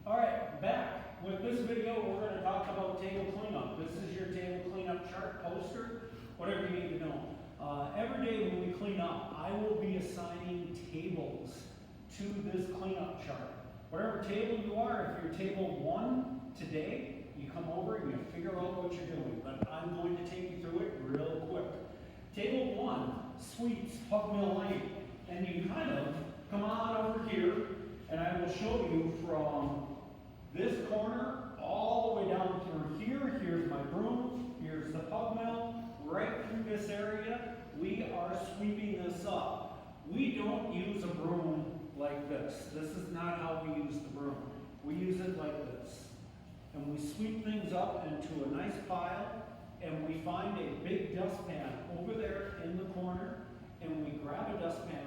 Alright, back. With this video, we're going to talk about table cleanup. This is your table cleanup chart, poster, whatever you need to know. Every day when we clean up, I will be assigning tables to this cleanup chart. Whatever table you are, if you're table 1 today, you come over and you figure out what you're doing. But I'm going to take you through it real quick. Table 1, sweeps, Pug Mill Lane. And you kind of come on over here, and I will show you from this corner all the way down through here. Here's my broom, here's the pug mill, right through this area. We are sweeping this up. We don't use a broom like this. This is not how we use the broom. We use it like this. And we sweep things up into a nice pile, and we find a big dustpan over there in the corner, and we grab a dustpan,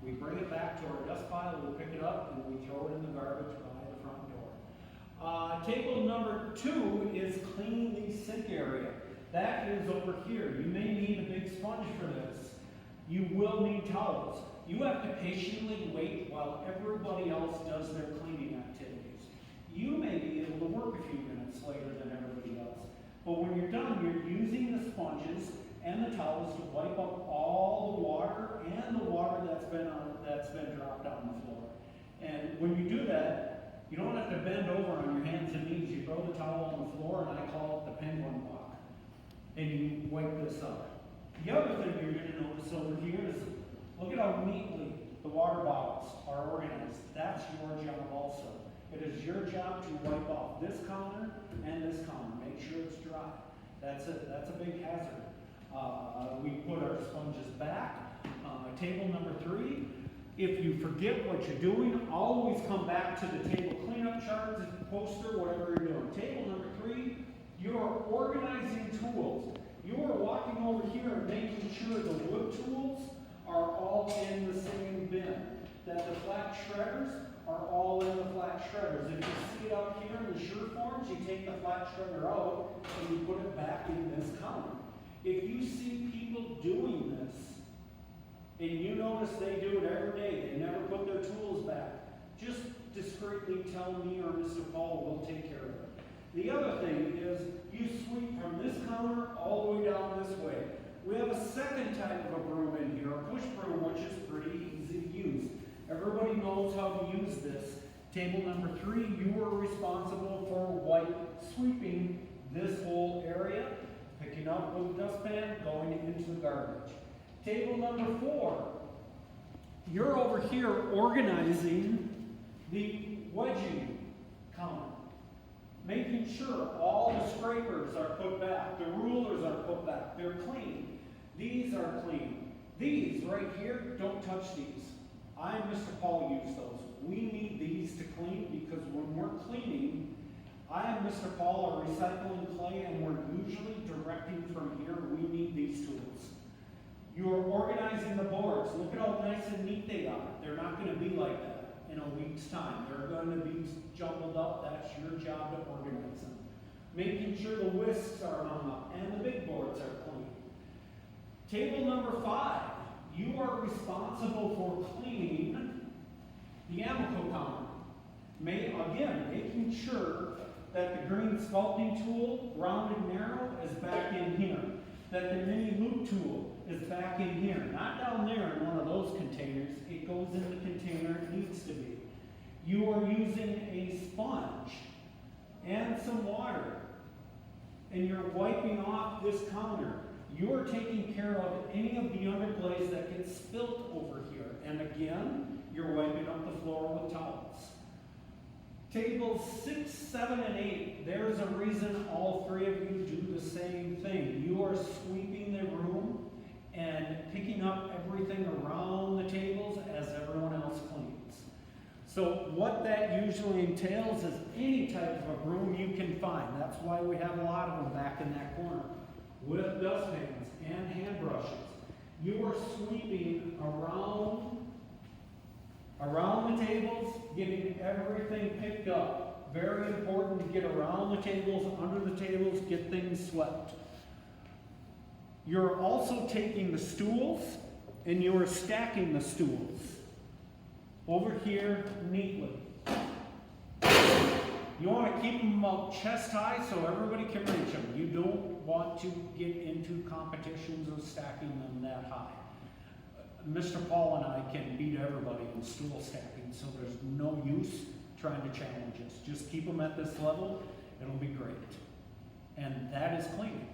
we bring it back to our dust pile, we pick it up, and we throw it in the garbage by the front door. Table number 2 is cleaning the sink area. That is over here. You may need a big sponge for this. You will need towels. You have to patiently wait while everybody else does their cleaning activities. You may be able to work a few minutes later than everybody else. But when you're done, you're using the sponges and the towels to wipe up all the water and the water that's been dropped on the floor. And when you do that, you don't have to bend over on your hands and knees. You throw the towel on the floor, and I call it the penguin walk. And you wipe this up. The other thing you're going to notice over here is, look at how neatly the water bottles are organized. That's your job also. It is your job to wipe off this counter and this counter. Make sure it's dry. That's it. That's a big hazard. We put our sponges back. Table number 3. If you forget what you're doing, always come back to the table cleanup chart, poster, whatever you're doing. Table number 3, you are organizing tools. You are walking over here and making sure the wood tools are all in the same bin. That the flat shredders are all in the flat shredders. If you see it up here in the sure forms, you take the flat shredder out and you put it back in this counter. If you see people doing this, and you notice they do it every day, they never put their tools back, just discreetly tell me or Mr.Hall, we'll take care of it. The other thing is, you sweep from this counter all the way down this way. We have a second type of a broom in here, a push broom, which is pretty easy to use. Everybody knows how to use this. Table number 3, you are responsible for sweeping this whole area, picking up with the dustpan, going into the garbage. Table number 4, you're over here organizing the wedging counter, making sure all the scrapers are put back, the rulers are put back, they're clean. These are clean. These right here, don't touch these. I and Mr. Hall use those. We need these to clean because when we're cleaning, I and Mr. Hall are recycling clay and we're usually directing from here, we need these tools. You are organizing the boards. Look at how nice and neat they are. They're not going to be like that in a week's time. They're going to be jumbled up. That's your job to organize them. Making sure the whisks are hung up and the big boards are clean. Table number 5. You are responsible for cleaning the Amico counter. Again, making sure that the green sculpting tool, round and narrow, is back in here. That the mini loop tool is back in here, not down there in one of those containers. It goes in the container it needs to be. You are using a sponge and some water, and you're wiping off this counter. You are taking care of any of the underglaze that gets spilt over here. And again, you're wiping up the floor with towels. Tables 6, 7, and 8, there's a reason all 3 of you do the same thing. You are sweeping the room and picking up everything around the tables as everyone else cleans. So what that usually entails is any type of a broom you can find. That's why we have a lot of them back in that corner with dustpans and hand brushes. You are sweeping around the tables, getting everything picked up. Very important to get around the tables, under the tables, get things swept. You're also taking the stools and you are stacking the stools over here neatly. You want to keep them about chest high so everybody can reach them. You don't want to get into competitions of stacking them that high. Mr. Paul and I can beat everybody in stool stacking, so there's no use trying to challenge us. Just keep them at this level, it'll be great. And that is cleaning.